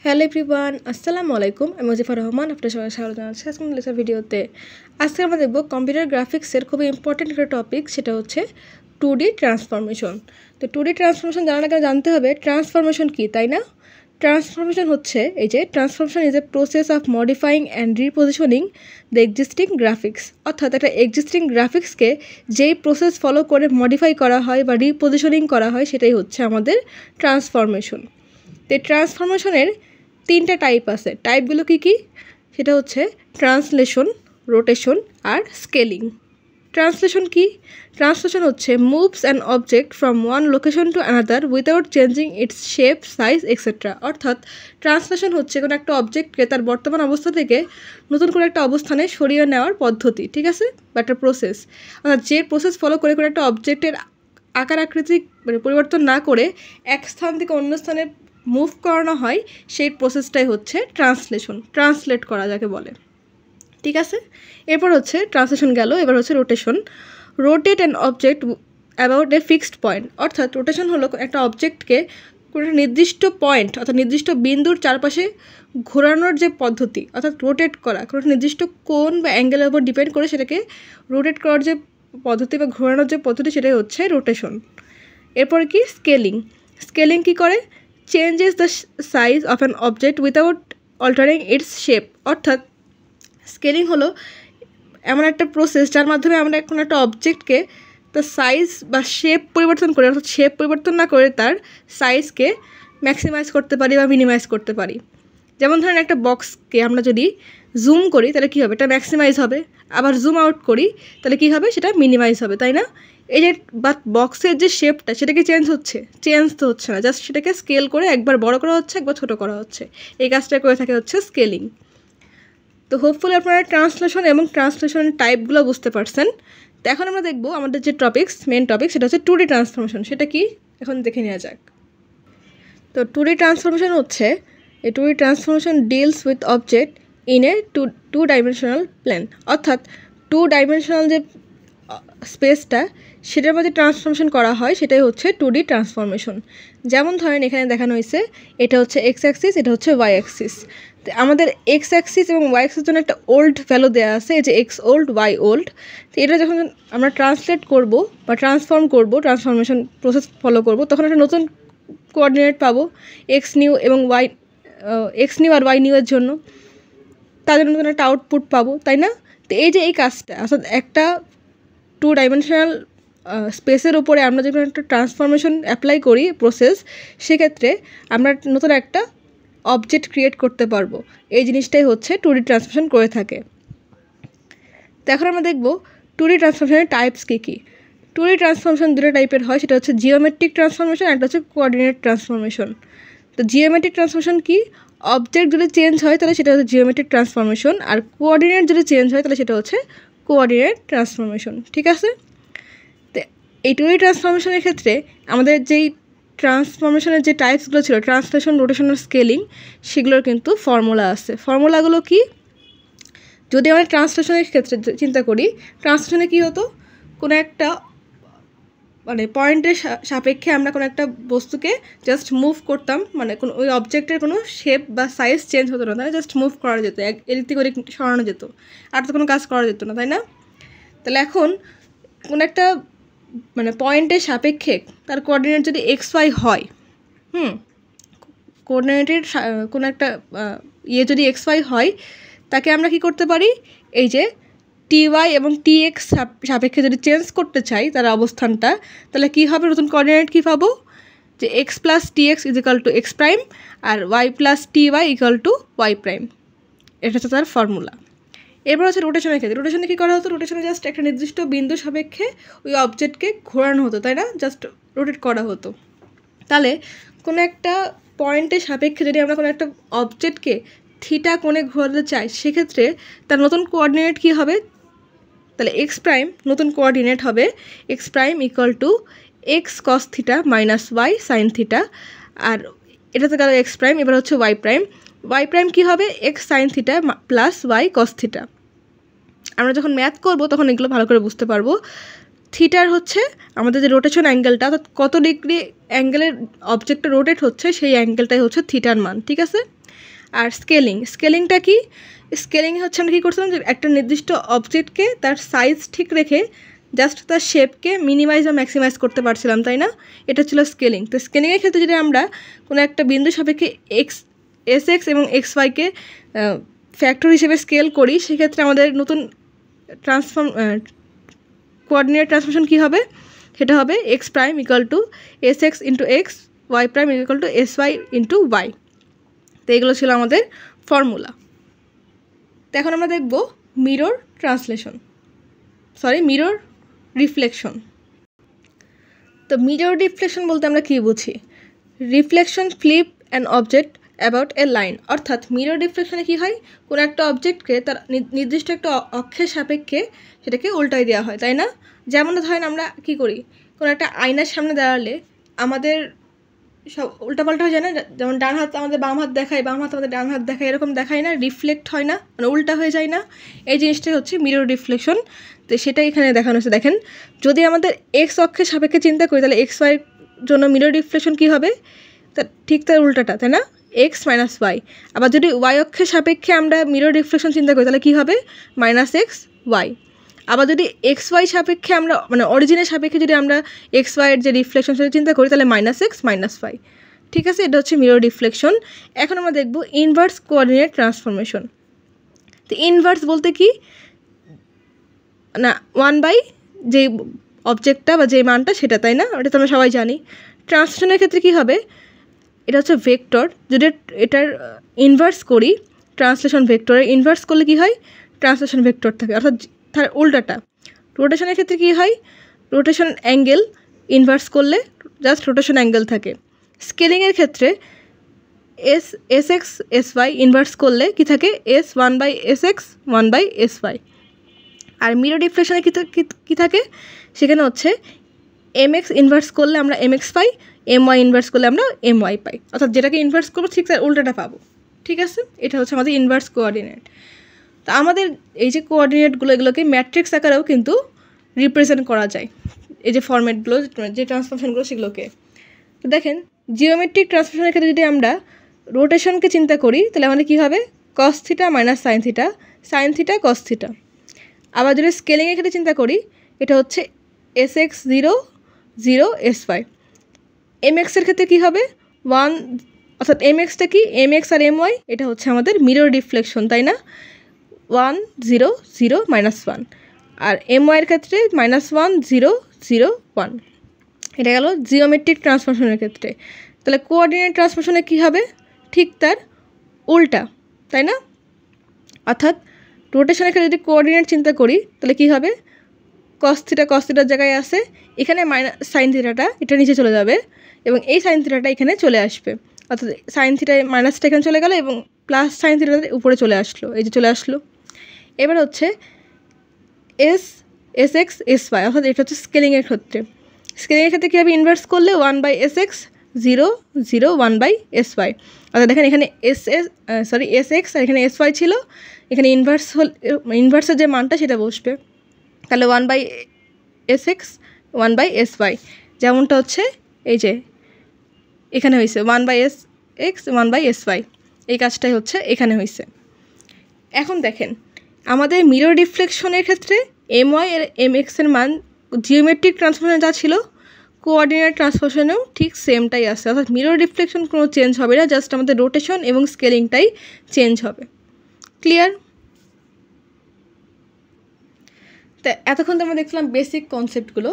Hello everyone, আসসালামু আলাইকুম। আমি মুজিফার রহমান, আপনার সবাই স্বাগত জানাচ্ছি আজকে লেকচার ভিডিওতে। আজকে আমরা দেখব কম্পিউটার গ্রাফিক্সের খুবই ইম্পর্টেন্ট একটা টপিক, সেটা হচ্ছে 2D ট্রান্সফরমেশন। তো 2D ট্রান্সফরমেশন জানার আগে জানতে হবে ট্রান্সফরমেশন কী, তাই না? ট্রান্সফরমেশন হচ্ছে এই যে transformation is a process of modifying and repositioning the existing graphics. অর্থাৎ একটা এক্সিস্টিং গ্রাফিক্সকে যেই প্রসেস ফলো করে মডিফাই করা হয় বা রিপজিশনিং করা হয় সেটাই হচ্ছে আমাদের ট্রান্সফরমেশন। তো ট্রান্সফরমেশনের তিনটা টাইপ আছে। টাইপগুলো কী কী? সেটা হচ্ছে ট্রান্সলেশন, রোটেশন আর স্কেলিং। ট্রান্সলেশন কি? ট্রান্সলেশন হচ্ছে moves an object from one location to another without changing it's shape, size etcetera. অর্থাৎ ট্রান্সলেশন হচ্ছে কোনো একটা অবজেক্টকে তার বর্তমান অবস্থা থেকে নতুন করে একটা অবস্থানে সরিয়ে নেওয়ার পদ্ধতি, ঠিক আছে, বা একটা প্রসেস। অর্থাৎ যে প্রসেস ফলো করে কোনো একটা অবজেক্টের আকার আকৃতি পরিবর্তন না করে এক স্থান থেকে অন্য স্থানে মুভ করানো হয়, সেই প্রসেসটাই হচ্ছে ট্রান্সলেশন, ট্রান্সলেট করা যাকে বলে, ঠিক আছে। এরপর হচ্ছে ট্রান্সলেশন গেল, এবার হচ্ছে rotation. Rotate an object about A fixed point. অর্থাৎ রোটেশন হলো একটা অবজেক্টকে কোনো নির্দিষ্ট পয়েন্ট অর্থাৎ নির্দিষ্ট বিন্দুর চারপাশে ঘোরানোর যে পদ্ধতি, অর্থাৎ রোটেট করা, কোনো নির্দিষ্ট কোণ বা অ্যাঙ্গেলের উপর ডিপেন্ড করে সেটাকে রোটেট করার যে পদ্ধতি বা ঘোরানোর যে পদ্ধতি সেটাই হচ্ছে রোটেশন। এরপর কি? স্কেলিং। স্কেলিং কী করে? Changes the size of an object without altering it's shape. অর্থাৎ স্কেলিং হলো এমন একটা প্রসেস যার মাধ্যমে আমরা কোনো একটা অবজেক্টকে তার সাইজ বা শেপ পরিবর্তন করে, অর্থাৎ শেপ পরিবর্তন না করে তার সাইজকে ম্যাক্সিমাইজ করতে পারি বা মিনিমাইজ করতে পারি। যেমন ধরেন একটা বক্সকে আমরা যদি জুম করি তাহলে কী হবে? এটা ম্যাক্সিমাইজ হবে। আবার জুম আউট করি তাহলে কী হবে? সেটা মিনিমাইজ হবে, তাই না? এই যে বাট বক্সের যে শেপটা সেটা কি চেঞ্জ হচ্ছে? চেঞ্জ তো হচ্ছে না, জাস্ট সেটাকে স্কেল করে একবার বড় করা হচ্ছে, একবার ছোটো করা হচ্ছে। এই কাজটা করে থাকে হচ্ছে স্কেলিং। তো হোপফুলি আপনারা ট্রান্সলেশন এবং ট্রান্সলেশনের টাইপগুলো বুঝতে পারছেন। তো এখন আমরা দেখব আমাদের যে মেন টপিক সেটা হচ্ছে 2D ট্রান্সফরমেশন। সেটা কি এখন দেখে নেওয়া যাক। তো 2D ট্রান্সফরমেশন হচ্ছে এই 2D transformation deals with object in a two dimensional plane. অর্থাৎ 2 ডাইমেনশনাল যে স্পেসটা সেটার মধ্যে ট্রান্সফরমেশন করা হয় সেটাই হচ্ছে 2D ট্রান্সফরমেশন। যেমন ধরেন এখানে দেখানো হয়েছে এটা হচ্ছে এক্স অ্যাক্সিস, এটা হচ্ছে ওয়াই অ্যাক্সিস। তো আমাদের এক্স অ্যাক্সিস এবং ওয়াই অ্যাক্সিস জন্য একটা ওল্ড ভ্যালু দেওয়া আছে, এই যে এক্স ওল্ড ওয়াই ওল্ড। তো এটা যখন আমরা ট্রান্সলেট করব বা ট্রান্সফর্ম করব, ট্রান্সফরমেশন প্রসেস ফলো করব, তখন একটা নতুন কোঅর্ডিনেট পাবো এক্স নিউ এবং ওয়াই, এক্স নিউ আর ওয়াই নিউ এর জন্য তাদের নতুন একটা আউটপুট পাবো, তাই না? তো এই যে এই কাজটা, অর্থাৎ একটা 2 ডাইমেনশনাল স্পেসের উপরে আমরা যখন একটা ট্রান্সফরমেশন অ্যাপ্লাই করি প্রসেস, সেক্ষেত্রে আমরা নতুন একটা অবজেক্ট ক্রিয়েট করতে পারবো। এই জিনিসটাই হচ্ছে 2D ট্রান্সফরমেশন করে থাকে। তো এখন আমরা দেখব 2D ট্রান্সফরমেশনের টাইপস কী কী। 2D ট্রান্সফরমেশন দুটো টাইপের হয়, সেটা হচ্ছে জিওমেট্রিক ট্রান্সফরমেশন আর একটা হচ্ছে কোঅর্ডিনেট ট্রান্সফরমেশন। তো জিওমেট্রিক ট্রান্সফরমেশন কি? অবজেক্ট যদি চেঞ্জ হয় তাহলে সেটা হচ্ছে জিওমেট্রিক ট্রান্সফরমেশন, আর কোঅর্ডিনেট যদি চেঞ্জ হয় তাহলে সেটা হচ্ছে কোঅর্ডিনেট ট্রান্সফরমেশন, ঠিক আছে। তো এই 2D ট্রান্সফরমেশনের ক্ষেত্রে আমাদের যেই ট্রান্সফরমেশনের যে টাইপসগুলো ছিল ট্রান্সলেশন, রোটেশন আর স্কেলিং, সেগুলোর কিন্তু ফর্মুলা আছে। ফর্মুলাগুলো কি? যদি আমরা ট্রান্সলেশনের ক্ষেত্রে চিন্তা করি, ট্রান্সলেশনে কী হতো? কোনো একটা মানে পয়েন্টের সাপেক্ষে আমরা কোনো একটা বস্তুকে জাস্ট মুভ করতাম, মানে কোনো ওই অবজেক্টের কোনো শেপ বা সাইজ চেঞ্জ হতো না, তাই না? জাস্ট মুভ করা যেত, এদিক থেকে ওদিক সরানো যেত, আর তো কোনো কাজ করা যেত না, তাই না? তাহলে এখন কোনো একটা মানে পয়েন্টের সাপেক্ষে তার কোঅর্ডিনেট যদি এক্স ওয়াই হয়, কোঅর্ডিনেটের কোনো একটা যদি এক্স ওয়াই হয়, তাকে আমরা কি করতে পারি? এই যে টি ওয়াই এবং টি এক্স সাপেক্ষে যদি চেঞ্জ করতে চাই তার অবস্থানটা, তাহলে কী হবে? নতুন কোঅর্ডিনেট কী পাবো? যে X plus T X is equal to X prime আর Y plus T Y equal to Y prime. এটা হচ্ছে তার ফর্মুলা। এরপর হচ্ছে রোটেশনের ক্ষেত্রে। রোটেশনে কী করা হতো? রোটেশনে জাস্ট একটা নির্দিষ্ট বিন্দু সাপেক্ষে ওই অবজেক্টকে ঘোরানো হতো, তাই না? জাস্ট রোটেট করা হতো। তাহলে কোনো একটা পয়েন্টের সাপেক্ষে যদি আমরা কোনো একটা অবজেক্টকে থিটা কোণে ঘোরাতে চাই, সেক্ষেত্রে তার নতুন কোঅর্ডিনেট কী হবে? তাহলে এক্স প্রাইম নতুন কোঅর্ডিনেট হবে x prime equal to x cos theta minus y sine theta, আর এটাতে গেল এক্স প্রাইম। এবার হচ্ছে ওয়াই প্রাইম। ওয়াই প্রাইম কী হবে? X sine theta plus y cos theta. আমরা যখন ম্যাথ করব তখন এগুলো ভালো করে বুঝতে পারবো। থিটার হচ্ছে আমাদের যে রোটেশন অ্যাঙ্গেলটা, অর্থাৎ কত ডিগ্রি অ্যাঙ্গেলের অবজেক্টটা রোটেট হচ্ছে সেই অ্যাঙ্গেলটাই হচ্ছে থিটার মান, ঠিক আছে। আর স্কেলিংটা কি? স্কেলিং হচ্ছে আমরা কী করছিলাম যে একটা নির্দিষ্ট অবজেক্টকে তার সাইজ ঠিক রেখে জাস্ট তার শেপকে মিনিমাইজ বা ম্যাক্সিমাইজ করতে পারছিলাম, তাই না? এটা ছিল স্কেলিং। তো স্কেলিংয়ের ক্ষেত্রে যদি আমরা কোনো একটা বিন্দু সাপেক্ষে এস এবং এক্স ওয়াইকে ফ্যাক্টর হিসেবে স্কেল করি, সেক্ষেত্রে আমাদের নতুন কোঅর্ডিনেট ট্রান্সফরমেশন কী হবে? সেটা হবে x prime equal to S X into X, Y prime equal to S Y into Y. তো এগুলো ছিল আমাদের ফর্মুলা। তো এখন আমরা দেখব মিরর রিফ্লেকশন। তো মিরর রিফ্লেকশন বলতে আমরা কী বুঝি? Reflection flip an object about a line. অর্থাৎ মিরর রিফ্লেকশনে কী হয়? কোনো একটা অবজেক্টকে তার নির্দিষ্ট একটা অক্ষের সাপেক্ষে সেটাকে উল্টাই দেওয়া হয়, তাই না? যেমন ধরেন আমরা কী করি, কোনো একটা আয়নার সামনে দাঁড়ালে আমাদের সব উল্টাপাল্টা হয়ে যায় না? যেমন ডান হাত আমাদের বাম হাত দেখায়, বাম হাত আমাদের ডান হাত দেখায়, এরকম দেখায় না? রিফ্লেক্ট হয় না, মানে উল্টা হয়ে যায় না? এই জিনিসটাই হচ্ছে মিরর রিফ্লেকশন। তো সেটাই এখানে দেখানো হচ্ছে। দেখেন, যদি আমাদের এক্স অক্ষের সাপেক্ষে চিন্তা করি তাহলে এক্স ওয়াইয়ের জন্য মিরর রিফ্লেকশন কী হবে? তা ঠিক তার উল্টাটা, তাই না? X minus y. আবার যদি ওয়াই অক্ষের সাপেক্ষে আমরা মিরর রিফ্লেকশন চিন্তা করি তাহলে কী হবে? Minus x y. আবার যদি এক্স ওয়াই সাপেক্ষে আমরা মানে অরিজিনের সাপেক্ষে যদি আমরা এক্স ওয়াইয়ের যে রিফ্লেকশন সেটা চিন্তা করি তাহলে মাইনাস এক্স মাইনাস ওয়াই। ঠিক আছে, এটা হচ্ছে মিরর রিফ্লেকশন। এখন আমরা দেখব ইনভার্স কোঅর্ডিনেট ট্রান্সফরমেশন। তো ইনভার্স বলতে কি না, 1/, যে অবজেক্টটা বা যে মানটা সেটা, তাই না? ওটা তো আমরা সবাই জানি। ট্রান্সফরমেশনের ক্ষেত্রে কী হবে? এটা হচ্ছে ভেক্টর, যদি এটার ইনভার্স করি, ট্রান্সলেশন ভেক্টরের ইনভার্স করলে কী হয়? ট্রান্সলেশন ভেক্টর থাকে, অর্থাৎ তার উল্টাটা। রোটেশনের ক্ষেত্রে কী হয়? রোটেশন অ্যাঙ্গেল ইনভার্স করলে জাস্ট রোটেশন অ্যাঙ্গেল থাকে। স্কেলিংয়ের ক্ষেত্রে s x s y inverse করলে কী থাকে? S 1/sx 1/sy। আর মিরর রিফ্লেকশনে কী থাকে? সেখানে হচ্ছে এম এক্স ইনভার্স করলে আমরা এম এক্স পাই, এম ওয়াই ইনভার্স করলে আমরা এম ওয়াই পাই, অর্থাৎ যেটাকে ইনভার্স করবো ঠিক তার উল্টাটা পাবো। ঠিক আছে, এটা হচ্ছে আমাদের ইনভার্স কোঅর্ডিনেট। তো আমাদের এই যে কোঅর্ডিনেটগুলো, এগুলোকে ম্যাট্রিক্স আকারেও কিন্তু রিপ্রেজেন্ট করা যায়, এই যে ফরম্যাটগুলো, যে ট্রান্সফরমেশনগুলো, সেগুলোকে। তো দেখেন, জিওমেট্রিক ট্রান্সফরমেশনের ক্ষেত্রে যদি আমরা রোটেশনকে চিন্তা করি তাহলে আমাদের কী হবে? Cos theta minus sine theta, sine theta cos theta. আবার যদি স্কেলিংয়ের ক্ষেত্রে চিন্তা করি, এটা হচ্ছে s x 0 0 s y. M এক্সের ক্ষেত্রে কী হবে? 1, অর্থাৎ এম এক্সটা কি? এম এক্স আর এম ওয়াই, এটা হচ্ছে আমাদের মিরর রিফ্লেকশন, তাই না? 1 0 0 -1। আর এম ওয়াইয়ের ক্ষেত্রে -1 0 0 1। এটা গেল জিওমেট্রিক ট্রান্সফরমেশনের ক্ষেত্রে। তাহলে কোঅর্ডিনেট ট্রান্সফরমেশনে কী হবে? ঠিক তার উল্টা, তাই না? অর্থাৎ রোটেশনের ক্ষেত্রে যদি কোঅর্ডিনেট চিন্তা করি তাহলে কী হবে? কস থিটার জায়গায় আসে, এখানে মাইনাস সাইন থিটাটা এটা নিচে চলে যাবে এবং এই সাইন থিটাটা এখানে চলে আসবে, অর্থাৎ সাইন থিটায় মাইনাসটা এখানে চলে গেল এবং প্লাস সাইন থিটাটা উপরে চলে আসলো, এই যে চলে আসলো। এবার হচ্ছে এস এক্স এস ওয়াই, অর্থাৎ এটা হচ্ছে স্কেলিংয়ের ক্ষেত্রে। স্কেলিংয়ের ক্ষেত্রে কী হবে? ইনভার্স করলে 1/sx 0 0 1/sy। অর্থাৎ দেখেন, এখানে এস এক্স আর এখানে এস ওয়াই ছিল, এখানে ইনভার্সের যে মানটা সেটা বসবে, তাহলে 1/sx 1/sy, যেমনটা হচ্ছে এই যে এখানে হয়েছে 1/sx 1/sy, এই কাজটাই হচ্ছে এখানে হয়েছে। এখন দেখেন, আমাদের মিরর রিফ্লেকশনের ক্ষেত্রে এম ওয়াই আর এম এক্সের মান জিওমেট্রিক ট্রান্সফরমেশনে যা ছিল, কোঅর্ডিনেট ট্রান্সফরমেশনেও ঠিক সেমটাই আসছে, অর্থাৎ মিরর রিফ্লেকশন কোনো চেঞ্জ হবে না, জাস্ট আমাদের রোটেশন এবং স্কেলিংটাই চেঞ্জ হবে। ক্লিয়ার? তা এতক্ষণ তো আমরা দেখলাম বেসিক কনসেপ্টগুলো।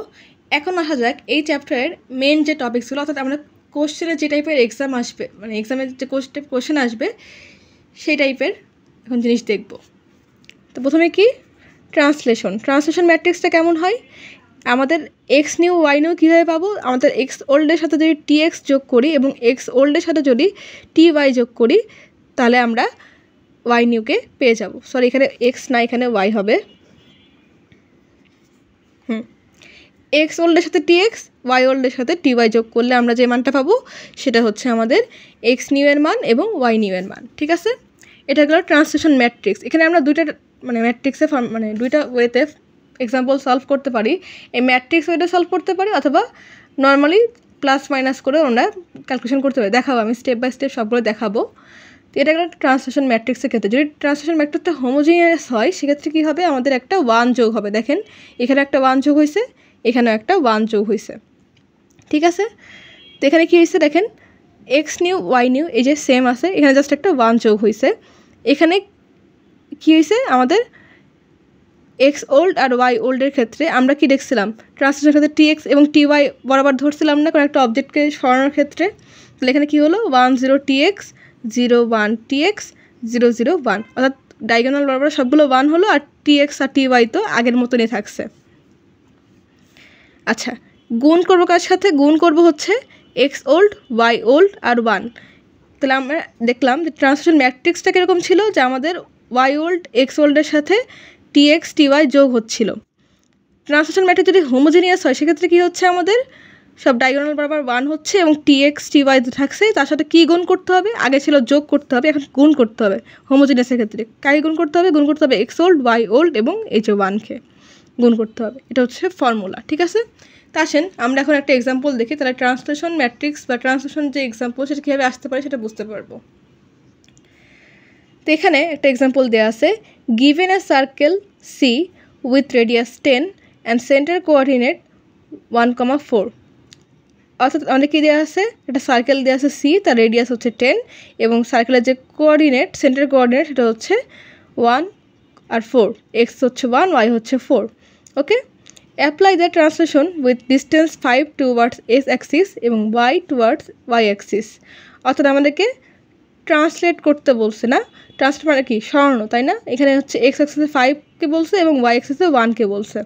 এখন আসা যাক এই চ্যাপ্টারের মেন যে টপিকসগুলো, অর্থাৎ আমরা কোশ্চেনে যে টাইপের এক্সাম আসবে, মানে এক্সামের যে কোশ্চেন আসবে সেই টাইপের এখন জিনিস দেখব। তো প্রথমে কি? ট্রান্সলেশন ম্যাট্রিক্সটা কেমন হয়? আমাদের এক্স নিউ ওয়াই নিউ কীভাবে পাবো? আমাদের এক্স ওল্ডের সাথে যদি টি এক্স যোগ করি এবং এক্স ওল্ডের সাথে যদি টি ওয়াই যোগ করি তাহলে আমরা ওয়াই নিউকে পেয়ে যাব। সরি, এখানে এক্স না, এখানে ওয়াই হবে। এক্স ওল্ডের সাথে টি এক্স, ওয়াই ওল্ডের সাথে টি ওয়াই যোগ করলে আমরা যে মানটা পাবো সেটা হচ্ছে আমাদের এক্স নিউ এর মান এবং ওয়াই নিউ এর মান। ঠিক আছে, এটা হলো ট্রান্সলেশন ম্যাট্রিক্স। এখানে আমরা দুইটা মানে ম্যাট্রিক্সে মানে দুইটা ওয়েতে এক্সাম্পল সলভ করতে পারি। এই ম্যাট্রিক্স ওয়েটা সলভ করতে পারি অথবা নর্মালি প্লাস মাইনাস করে আমরা ক্যালকুলেশন করতে পারি। দেখাবো, আমি স্টেপ বাই স্টেপ সবগুলো দেখাবো। তো এটা একটা ট্রান্সলেশন ম্যাট্রিক্সের ক্ষেত্রে যদি ট্রান্সলেশন ম্যাট্রিক্সটা হোমোজিনিয়াস হয় সেক্ষেত্রে কী হবে, আমাদের একটা 1 যোগ হবে। দেখেন এখানে একটা 1 যোগ হয়েছে, এখানেও একটা 1 যোগ হয়েছে, ঠিক আছে। তো এখানে কী হয়েছে দেখেন এক্স নিউ ওয়াই নিউ এই যে সেম আছে, এখানে জাস্ট একটা 1 যোগ হয়েছে। এখানে কী হয়েছে আমাদের এক্স ওল্ড আর ওয়াই ওল্ডের ক্ষেত্রে আমরা কি দেখছিলাম, ট্রান্সলেশনের ক্ষেত্রে টি এক্স এবং টি ওয়াই বরাবর ধরছিলাম না কোনো একটা অবজেক্টকে সরানোর ক্ষেত্রে। তাহলে এখানে কী হলো 1 0 tx 0 1 tx 0 0 1, অর্থাৎ ডায়াগোনাল বরাবর সবগুলো 1 হলো আর tx আর ty তো আগের মতনই থাকছে। আচ্ছা গুণ করবো কার সাথে, গুণ করবো হচ্ছে x old y old are 1। তাহলে আমরা দেখলাম যে ট্রান্সলেশন ম্যাট্রিক্সটা কীরকম ছিল, যে আমাদের ওয়াই ওল্ড এক্স ওল্ডের সাথে টিএক্স টিওয়াই যোগ হচ্ছিল। ট্রান্সলেশন ম্যাট্রিক্স যদি হোমোজিনিয়াস হয় সেক্ষেত্রে কী হচ্ছে, আমাদের সব ডায়াগোনাল বরাবর 1 হচ্ছে এবং টিএক্স টিওয়াই থাকছে, তার সাথে কী গুণ করতে হবে, আগে ছিল যোগ করতে হবে, এখন গুণ করতে হবে। হোমোজিনিয়াসের ক্ষেত্রে কাকে গুণ করতে হবে, গুণ করতে হবে এক্স ওল্ড ওয়াই ওল্ড এবং এই যে 1কে গুণ করতে হবে। এটা হচ্ছে ফর্মুলা, ঠিক আছে। তা আসেন আমরা এখন একটা এক্সাম্পল দেখি, তাহলে ট্রান্সলেশন ম্যাট্রিক্স বা ট্রান্সলেশন যে এক্সাম্পল সেটা কীভাবে আসতে পারে সেটা বুঝতে পারবো। তো এখানে একটা এক্সাম্পল দেওয়া আছে, given a circle C with radius 10 and centre coordinate 1,4। অর্থাৎ আমাদের কী দেওয়া আছে, একটা সার্কেল দেওয়া আছে সি, তার রেডিয়াস হচ্ছে 10 এবং সার্কেলের যে কোঅর্ডিনেট সেন্টার কোঅর্ডিনেট সেটা হচ্ছে 1 আর 4, এক্স হচ্ছে 1 ওয়াই হচ্ছে 4। Okay, apply the translation with distance 5 towards x axis এবং ওয়াই টুয়ার্ডস ওয়াই অ্যাক্সিস। অর্থাৎ আমাদেরকে ট্রান্সলেট করতে বলছে না, ট্রান্সলেট মানে কি সরানো, তাই না। এখানে হচ্ছে এক্স অ্যাক্সিসে 5কে বলছে এবং ওয়াই অ্যাক্সিসে 1কে বলছে,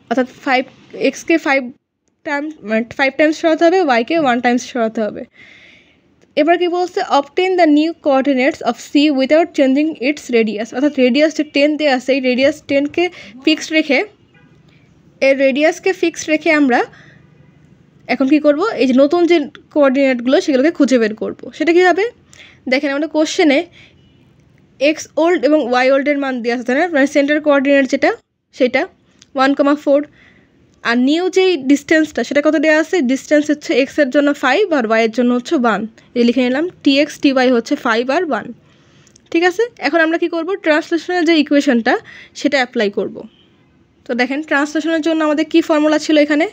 অর্থাৎ 5 এক্সকে 5 টাইমস সরাতে হবে, ওয়াইকে 1 টাইমস সরাতে হবে। এবার কি বলছে, obtain the new coordinates of C without changing its radius. অর্থাৎ রেডিয়াস যে 10 দেওয়া আছে এই রেডিয়াস 10কে ফিক্সড রেখে, এর রেডিয়াসকে ফিক্সড রেখে আমরা এখন কি করব, এই যে নতুন যে কোঅর্ডিনেটগুলো সেগুলোকে খুঁজে বের করব। সেটা কী হবে দেখেন, আমাদের কোশ্চেনে এক্স ওল্ড এবং ওয়াই ওল্ডের মান দেওয়া আছে, তাই না, মানে সেন্টার কোঅর্ডিনেট যেটা সেটা 1,4 আর নিউ যেই ডিস্টেন্সটা সেটা কত দেওয়া আছে, ডিস্টেন্স হচ্ছে এক্সের জন্য 5 আর ওয়াইয়ের জন্য হচ্ছে 1। এই লিখে নিলাম টিএক্স টিওয়াই হচ্ছে 5 আর 1, ঠিক আছে। এখন আমরা কি করব, ট্রান্সলেশনের যে ইকুয়েশনটা সেটা অ্যাপ্লাই করব। তো দেখেন ট্রান্সলেশনের জন্য আমাদের কি ফর্মুলা ছিল এখানে,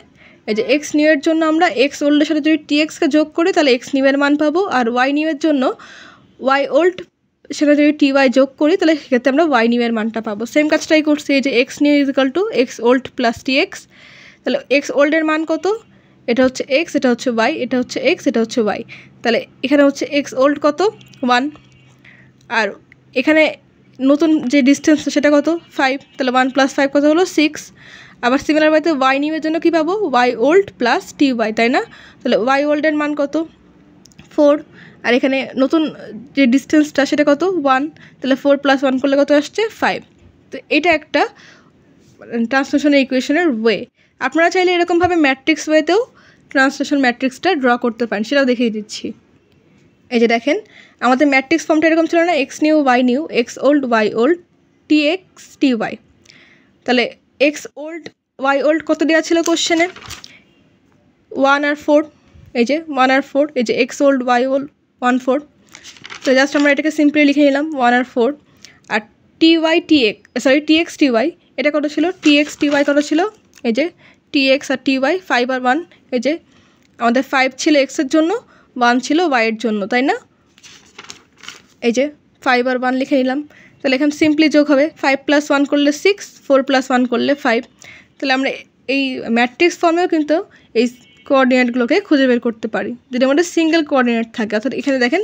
এই যে এক্স নিউ এর জন্য আমরা এক্স ওল্ডের সাথে যদি টিএক্সকে যোগ করি তাহলে এক্স নিউ এর মান পাবো, আর ওয়াই নিউ এর জন্য ওয়াই ওল্ড সেটা যদি টিওয়াই যোগ করি তাহলে সেক্ষেত্রে আমরা ওয়াই নিউ এর মানটা পাবো। সেম কাজটাই করছি, এই যে x new is equal to x old plus TX. তাহলে এক্স ওল্ডের মান কত, এটা হচ্ছে এক্স, এটা হচ্ছে ওয়াই, এটা হচ্ছে এক্স, এটা হচ্ছে ওয়াই। তাহলে এখানে হচ্ছে এক্স ওল্ড কত 1, আর এখানে নতুন যে ডিস্টেন্স সেটা কত 5, তাহলে 1 + 5 কত হলো 6। আবার সিমিলার ওয়াইতে ওয়াই নিউ এর জন্য কী পাবো, ওয়াই ওল্ড প্লাস টি ওয়াই, তাই না। তাহলে ওয়াই ওল্ডের মান কত 4, আর এখানে নতুন যে ডিস্টেন্সটা সেটা কত 1, তাহলে 4 + 1 করলে কত আসছে 5। তো এটা একটা ট্রান্সলেশনের ইকুয়েশনের ওয়ে। আপনারা চাইলে এরকমভাবে ম্যাট্রিক্স ওয়েতেও ট্রান্সলেশন ম্যাট্রিক্সটা ড্র করতে পারেন, সেটাও দেখিয়ে দিচ্ছি। এই যে দেখেন আমাদের ম্যাট্রিক্স ফর্মটা এরকম ছিল না, x new y new x old y old t x t y. তাহলে এক্স ওল্ড ওয়াই ওল্ড কত দেওয়া ছিল কোশ্চেনে 1 আর 4, এই যে 1 আর 4, এই যে এক্স ওল্ড ওয়াই ওল্ড 1 4। তো জাস্ট আমরা এটাকে সিম্পলি লিখে নিলাম 1 আর 4। আর t y t x sorry t x t y এটা কত ছিল, টি এক্স টি ওয়াই কত ছিল, এই যে টি এক্স আর টি ওয়াই 5 আর 1। এই যে আমাদের 5 ছিল এক্সের জন্য, 1 ছিল ওয়াইয়ের জন্য, তাই না। এই যে 5 আর 1 লিখে নিলাম। তাহলে এখানে সিম্পলি যোগ হবে 5 + 1 করলে 6, 4 + 1 করলে 5। তাহলে আমরা এই ম্যাট্রিক্স ফর্মেও কিন্তু এই কোঅর্ডিনেটগুলোকে খুঁজে বের করতে পারি যদি আমাদের সিঙ্গেল কোঅর্ডিনেট থাকে। অর্থাৎ এখানে দেখেন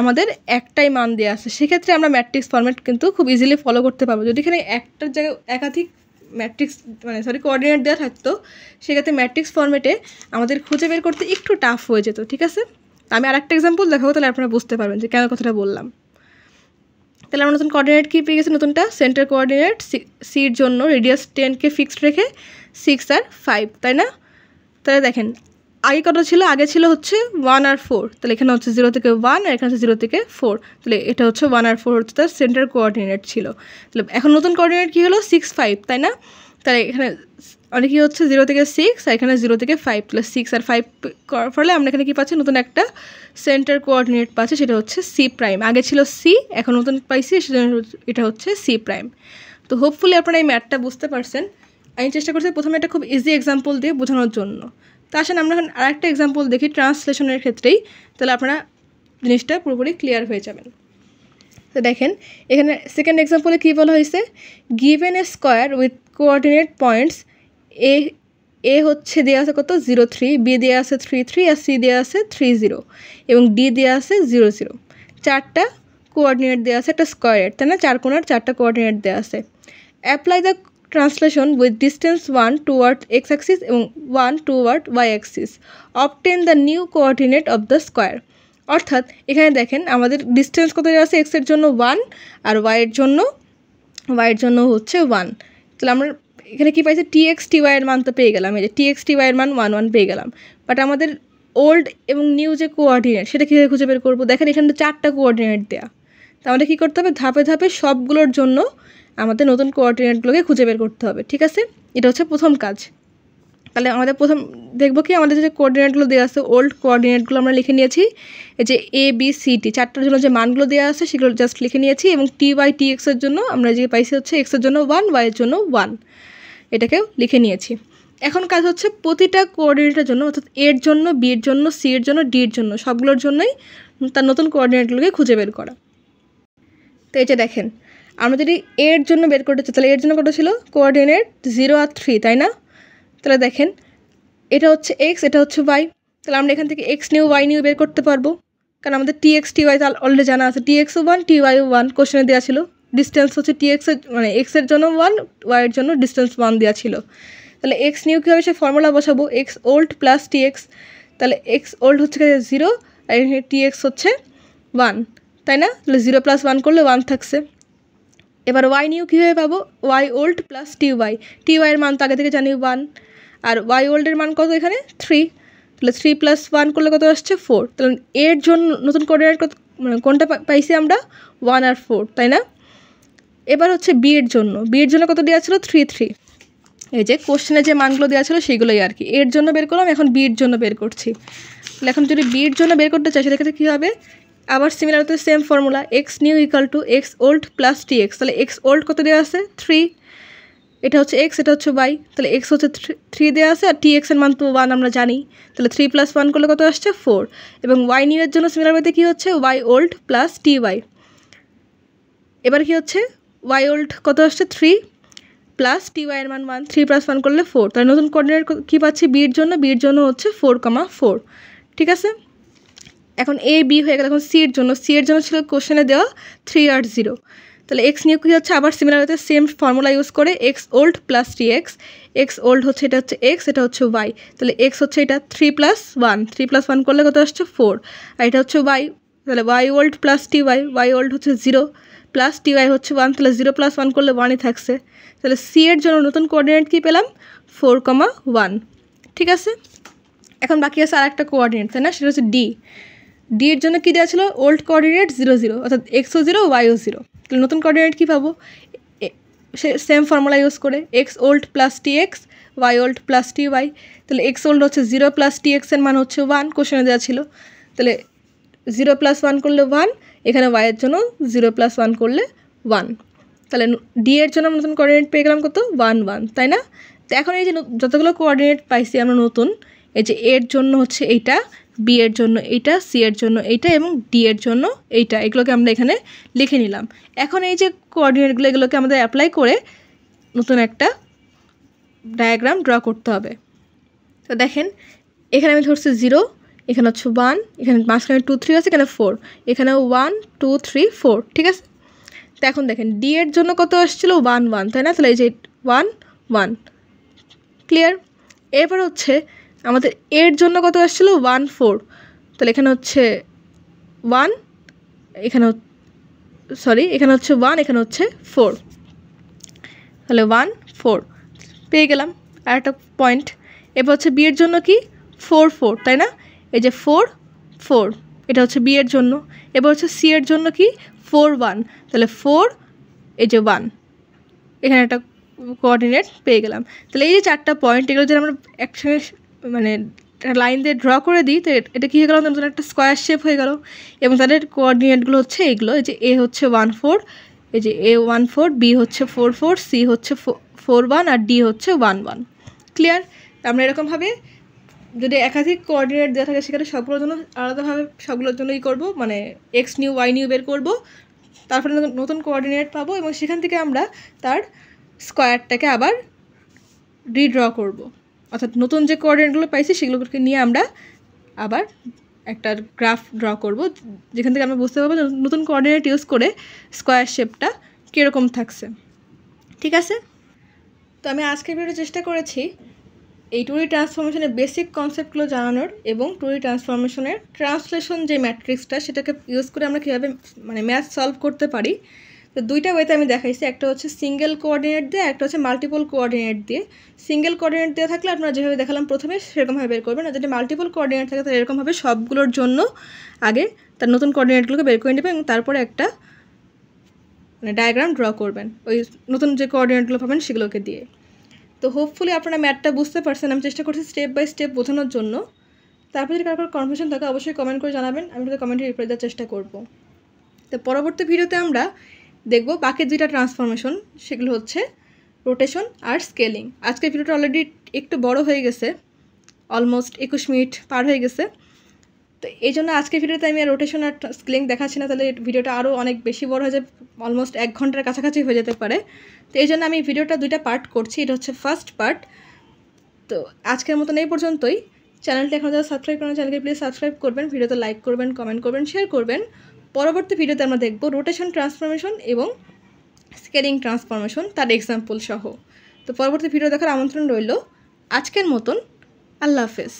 আমাদের একটাই মান দেওয়া আছে, সেক্ষেত্রে আমরা ম্যাট্রিক্স ফর্মেট কিন্তু খুব ইজিলি ফলো করতে পারবো। যদি এখানে একটার জায়গায় একাধিক ম্যাট্রিক্স কোঅর্ডিনেট দেওয়া থাকতো সেক্ষেত্রে ম্যাট্রিক্স ফর্মেটে আমাদের খুঁজে বের করতে একটু টাফ হয়ে যেত, ঠিক আছে। আমি আরেকটা এক্সাম্পল দেখাবো, তাহলে আপনারা বুঝতে পারবেন যে কেন কথাটা বললাম। তাহলে আমরা নতুন কোঅর্ডিনেট কী পেয়ে গেছি, নতুনটা সেন্টার কোঅর্ডিনেট সির জন্য রেডিয়াস 10কে ফিক্সড রেখে 6 আর 5, তাই না। তাহলে দেখেন আগে কত ছিল, আগে ছিল হচ্ছে 1 আর 4, তাহলে এখানে হচ্ছে 0 থেকে 1 আর এখানে হচ্ছে 0 থেকে 4, তাহলে এটা হচ্ছে 1 আর 4 হচ্ছে তার সেন্টার কোঅর্ডিনেট ছিল। তাহলে এখন নতুন কোঅর্ডিনেট কী হলো 6 5, তাই না। তাহলে এখানে আমাদের কী হচ্ছে 0 থেকে 6 আর এখানে 0 থেকে 5 তাহলে 6 আর 5 করার ফলে আমরা এখানে কী পাচ্ছি নতুন একটা সেন্টার কোঅর্ডিনেট পাচ্ছি, সেটা হচ্ছে সি প্রাইম। আগে ছিল সি, এখন নতুন পাইছি, সেজন্য এটা হচ্ছে সি প্রাইম। তো হোপফুলি আপনারা এই ম্যাথটা বুঝতে পারছেন। আমি চেষ্টা করছি প্রথমে একটা খুব ইজি এক্সাম্পল দিয়ে বোঝানোর জন্য। তো আসেন আমরা এখন আরেকটা এক্সাম্পল দেখি ট্রান্সলেশনের ক্ষেত্রেই, তাহলে আপনারা জিনিসটা পুরোপুরি ক্লিয়ার হয়ে যাবেন। তো দেখেন এখানে সেকেন্ড এক্সাম্পলে কী বলা হয়েছে, given a square with coordinate points a হচ্ছে দেওয়া আছে কত 0 3, বি দেওয়া আছে 3 3, আর সি দেওয়া আছে 3 0 এবং ডি দেওয়া আছে 0 0। চারটা কোঅর্ডিনেট দেওয়া আছে একটা স্কোয়ারের, তাই না, 4 কোণার 4টা কোঅর্ডিনেট দেওয়া আছে। Apply the translation with distance 1 toward x axis এবং 1 toward y axis, obtain the new coordinate of the square. অর্থাৎ এখানে দেখেন আমাদের ডিস্টেন্স কত দেওয়া আছে, এক্সের জন্য 1 আর ওয়াইয়ের জন্য হচ্ছে 1। তাহলে আমরা এখানে কী পাইছি, টি এক্স টি ওয়াইয়ের মান তো পেয়ে গেলাম, এই যে টি এক্স টি ওয়াইয়ের মান 1 1 পেয়ে গেলাম। বাট আমাদের ওল্ড এবং নিউ যে কোঅর্ডিনেট সেটা কীভাবে খুঁজে বের করবো, দেখেন এখানে 4টা কোঅর্ডিনেট দেওয়া। তো আমাদের কী করতে হবে, ধাপে ধাপে সবগুলোর জন্য আমাদের নতুন কোঅর্ডিনেটগুলোকে খুঁজে বের করতে হবে, ঠিক আছে। এটা হচ্ছে প্রথম কাজ। তাহলে আমাদের প্রথম দেখবো কি, আমাদের যে কোঅর্ডিনেটগুলো দেওয়া আছে ওল্ড কোঅর্ডিনেটগুলো আমরা লিখে নিয়েছি, এই যে এ বি সি টি 4টার জন্য যে মানগুলো দেওয়া আছে সেগুলো জাস্ট লিখে নিয়েছি, এবং টি ওয়াই টি এক্সের জন্য আমরা যে পাইছি হচ্ছে এক্সের জন্য 1, ওয়াইয়ের জন্য 1, এটাকেও লিখে নিয়েছি। এখন কাজ হচ্ছে প্রতিটা কোঅর্ডিনেটের জন্য, অর্থাৎ এর জন্য, বির জন্য, সি এর জন্য, ডির জন্য, সবগুলোর জন্যই তার নতুন কোঅর্ডিনেটগুলোকে খুঁজে বের করা। তো এই যে দেখেন আমরা যদি এর জন্য বের করতে চাই, তাহলে এর জন্য কত ছিল কোঅর্ডিনেট 0 আর 3, তাই না। তাহলে দেখেন এটা হচ্ছে এক্স, এটা হচ্ছে ওয়াই, তাহলে আমরা এখান থেকে এক্স নিউ ওয়াই নিউ বের করতে পারবো, কারণ আমাদের টি এক্স টি ওয়াই তাহলে অলরেডি জানা আছে, টি এক্সও 1 টি ওয়াইও 1 কোশ্চেনে দেওয়া ছিল। ডিস্টেন্স হচ্ছে টি এক্সের মানে এক্সের জন্য 1, ওয়াইয়ের জন্য ডিস্টেন্স 1 দেওয়া ছিল। তাহলে এক্স নিউ কী হবে, সে ফর্মুলা বসাবো, x old plus T X, তাহলে এক্স ওল্ড হচ্ছে 0 আর টি এক্স হচ্ছে 1, তাই না। তাহলে 0 + 1 করলে 1 থাকছে। এবার ওয়াই নিউ কীভাবে পাবো, ওয়াই ওল্ড প্লাস টি ওয়াইয়ের মান তো আগে থেকে জানি 1, আর ওয়াই ওল্ডের মান কত এখানে 3, তাহলে 3 + 1 করলে কত আসছে 4। তাহলে এর জন্য নতুন কোঅর্ডিনেট কত, মানে কোনটা পাইছি আমরা 1 আর 4, তাই না। এবার হচ্ছে বি এর জন্য কত দেওয়া ছিল 3 3, এই যে কোশ্চেনে যে মানগুলো দেওয়া ছিল সেগুলোই আর কি। এর জন্য বের করলাম, এখন বির জন্য বের করছি। তাহলে এখন যদি বির জন্য বের করতে চাই সেক্ষেত্রে কী হবে, আবার সিমিলার হতে same formula, x new equal to x old plus T X. তাহলে এক্স ওল্ড কত দেওয়া আছে 3, এটা হচ্ছে এক্স, এটা হচ্ছে ওয়াই, তাহলে এক্স হচ্ছে 3 দেওয়া আছে আর টি এক্সের মান তো 1 আমরা জানি, তাহলে 3 + 1 করলে কত আসছে 4। এবং ওয়াই নিউ এর জন্য সিমিলার ওয়েতে কী হচ্ছে ওয়াই ওল্ড প্লাস টি ওয়াই। এবার কী হচ্ছে ওয়াই ওল্ড কত আসছে 3 প্লাস টি ওয়াইয়ের মান 1, 3 + 1 করলে 4। তাহলে নতুন কোঅর্ডিনেট কী পাচ্ছি বির জন্য হচ্ছে 4,4, ঠিক আছে। এখন এ বি হয়ে গেল। এখন সি এর জন্য ছিল কোশ্চেনে দেওয়া 3 আর 0, তাহলে এক্স নিউ কী হচ্ছে আবার সিমিলার হতে সেম ফর্মুলা ইউজ করে x old plus T X. X old হচ্ছে এটা হচ্ছে এক্স, এটা হচ্ছে ওয়াই, তাহলে এক্স হচ্ছে এটা 3 + 1, 3 + 1 করলে কত আসছে 4, আর এটা হচ্ছে ওয়াই, তাহলে ওয়াই ওল্ড প্লাস টি ওয়াই ওল্ড হচ্ছে 0 প্লাস টি ওয়াই হচ্ছে 1, তাহলে 0 + 1 করলে 1ই থাকছে। তাহলে সি এর জন্য নতুন কোঅর্ডিনেট কী পেলাম 4,1, ঠিক আছে। এখন বাকি আছে আর একটা কোঅর্ডিনেট, তাই না, সেটা হচ্ছে ডি এর জন্য কী দেওয়া ছিল ওল্ড কোঅর্ডিনেট 0 0, অর্থাৎ এক্সও 0 ওয়াইও 0। তাহলে নতুন কোঅর্ডিনেট কী পাবো, সেম ফর্মুলা ইউজ করে এক্স ওল্ড প্লাস টি এক্স ওয়াই ওল্ড প্লাস টি ওয়াই। তাহলে এক্স ওল্ড হচ্ছে 0 + টি এক্সের মান হচ্ছে 1, কোশ্চেনে দেওয়া ছিল, তাহলে 0 + 1 করলে 1, এখানে ওয়াইয়ের জন্য 0 + 1 করলে 1। তাহলে ডি এর জন্য নতুন কোঅর্ডিনেট পেয়ে গেলাম কত 1 1, তাই না। তো এখন এই যে যতগুলো কোঅর্ডিনেট পাইছি আমরা নতুন, এই যে এর জন্য হচ্ছে এইটা, বি এর জন্য এইটা, সি এর জন্য এইটা এবং ডি এর জন্য এইটা, এগুলোকে আমরা এখানে লিখে নিলাম। এখন এই যে কোঅর্ডিনেটগুলো এগুলোকে আমাদের অ্যাপ্লাই করে নতুন একটা ডায়াগ্রাম ড্র করতে হবে। তো দেখেন এখানে আমি ধরছি 0, এখানে হচ্ছে 1, এখানে মাঝখানে 2 3 আছে, এখানে 4, এখানে 1 2 3 4, ঠিক আছে। তো এখন দেখেন ডি এর জন্য কত আসছিল 1 1, তাই না, তাহলে এই যে 1 1, ক্লিয়ার। এরপর হচ্ছে আমাদের এর জন্য কত আসছিল 1 4, তাহলে এখানে হচ্ছে 1, এখানে এখানে হচ্ছে 1, এখানে হচ্ছে 4, তাহলে 1 4 পেয়ে গেলাম আর একটা পয়েন্ট। এরপর হচ্ছে বি এর জন্য কি 4 4, তাই না, এই যে 4 4, এটা হচ্ছে বি এর জন্য। এবার হচ্ছে সি এর জন্য কি 4 1, তাহলে 4 এই যে 1, এখানে একটা কোঅর্ডিনেট পেয়ে গেলাম। তাহলে এই যে 4টা পয়েন্ট এগুলো যদি আমরা একসঙ্গে মানে লাইন দিয়ে ড্র করে দিই তো এটা কী হয়ে গেল, নতুন একটা স্কোয়ার শেপ হয়ে গেল। এবং তাদের কোঅর্ডিনেটগুলো হচ্ছে এইগুলো, এই যে এ হচ্ছে 1 4, এই যে এ 1 4, বি হচ্ছে 4 4, সি হচ্ছে 4 1 আর ডি হচ্ছে 1 1। ক্লিয়ার? আমরা এরকমভাবে যদি একাধিক কোঅর্ডিনেট দেওয়া থাকে সেখানে সবগুলোর জন্য আলাদাভাবে সবগুলোর জন্যই করব, মানে এক্স নিউ ওয়াই নিউ বের করব, তারপরে নতুন কোঅর্ডিনেট পাবো এবং সেখান থেকে আমরা তার স্কোয়ারটাকে আবার রিড্র করব। অর্থাৎ নতুন যে কোঅর্ডিনেটগুলো পাইছি সেগুলোকে নিয়ে আমরা আবার একটা গ্রাফ ড্র করব, যেখান থেকে আমরা বুঝতে পারবো নতুন কোঅর্ডিনেট ইউজ করে স্কোয়ার শেপটা কীরকম থাকছে। ঠিক আছে? তো আমি আজকের ভিডিওতে চেষ্টা করেছি এই 2D ট্রান্সফরমেশনের বেসিক কনসেপ্টগুলো জানানোর এবং 2D ট্রান্সফরমেশনের ট্রান্সলেশন যে ম্যাট্রিক্সটা সেটাকে ইউজ করে আমরা কীভাবে মানে ম্যাথ সলভ করতে পারি। তো দুইটা ওয়েতে আমি দেখাইছি, একটা হচ্ছে সিঙ্গেল কোঅর্ডিনেট দিয়ে, একটা হচ্ছে মাল্টিপল কোঅর্ডিনেট দিয়ে। সিঙ্গেল কোঅর্ডিনেট দিয়ে থাকলে আপনারা যেভাবে দেখালাম প্রথমে সেরকমভাবে বের করবেন, আর যদি মাল্টিপল কোঅর্ডিনেট থাকে তাহলে এরকমভাবে সবগুলোর জন্য আগে তার নতুন কোঅর্ডিনেটগুলোকে বের করে নেবেন এবং তারপরে একটা মানে ডায়াগ্রাম ড্র করবেন ওই নতুন যে কোঅর্ডিনেটগুলো পাবেন সেগুলোকে দিয়ে। তো হোপফুলি আপনারা ম্যাথটা বুঝতে পারছেন। আমি চেষ্টা করছি স্টেপ বাই স্টেপ বোঝানোর জন্য। তারপর যদি কারোর কনফিউশন থাকে অবশ্যই কমেন্ট করে জানাবেন, আমি তাদের কমেন্টে রিপ্লাই দেওয়ার চেষ্টা করব। তো পরবর্তী ভিডিওতে আমরা দেখব বাকি দুইটা ট্রান্সফরমেশন, সেগুলো হচ্ছে রোটেশন আর স্কেলিং। আজকের ভিডিওটা অলরেডি একটু বড় হয়ে গেছে, অলমোস্ট 21 মিনিট পার হয়ে গেছে। তো এই জন্য আজকের ভিডিওতে আমি আর রোটেশন আর স্কেলিং দেখাচ্ছি না, তাহলে ভিডিওটা আরও অনেক বেশি বড় হয়ে যায়, অলমোস্ট 1 ঘন্টার কাছাকাছি হয়ে যেতে পারে। তো এই জন্য আমি ভিডিওটা দুইটা পার্ট করছি, এটা হচ্ছে ফার্স্ট পার্ট। তো আজকের মতন এই পর্যন্তই। চ্যানেলটা এখন যারা সাবস্ক্রাইব করেন চ্যানেলকে প্লিজ সাবস্ক্রাইব করবেন, ভিডিওতে লাইক করবেন, কমেন্ট করবেন, শেয়ার করবেন। পরবর্তী ভিডিওতে আমরা দেখব রোটেশন ট্রান্সফরমেশন এবং স্কেলিং ট্রান্সফরমেশন তার এক্সাম্পল সহ। তো পরবর্তী ভিডিও দেখার আমন্ত্রণ রইল। আজকের মতন আল্লাহ হাফেজ।